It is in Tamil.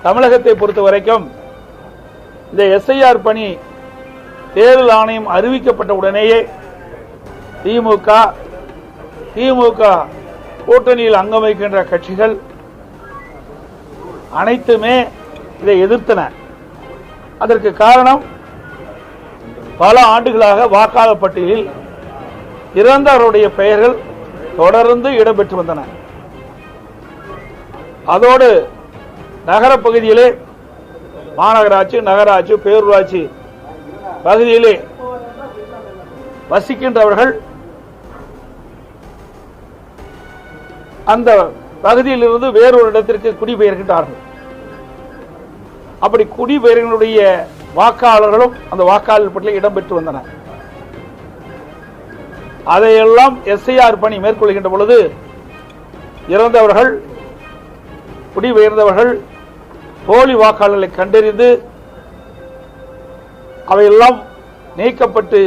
தமிழகத்தை பொறுத்த வரைக்கும் இந்த எஸ்ஐஆர் பணி தேர்தல் ஆணையம் அறிவிக்கப்பட்ட உடனேயே திமுக கூட்டணியில் அங்கம் வைக்கின்ற கட்சிகள் அனைத்துமே இதை எதிர்த்தன. அதற்கு காரணம், பல ஆண்டுகளாக வாக்காளர் பட்டியலில் இறந்தவருடைய பெயர்கள் தொடர்ந்து இடம்பெற்று வந்தன. அதோடு நகர பகுதியிலே, மாநகராட்சி, நகராட்சி, பேரூராட்சி பகுதியிலே வசிக்கின்றவர்கள் அந்த பகுதியிலிருந்து வேறொரு இடத்திற்கு குடிபெயர்கின்றார்கள். அப்படி குடிபெயர்களுடைய வாக்காளர்களும் அந்த வாக்காளர் பட்டியலில் இடம்பெற்று வந்தனர். அதையெல்லாம் எஸ்ஐஆர் பணி மேற்கொள்கின்ற பொழுது இறந்தவர்கள், குடிபெயர்ந்தவர்கள், போலி வாக்காளர்களை கண்டறிந்து அவையெல்லாம் நீக்கப்பட்டு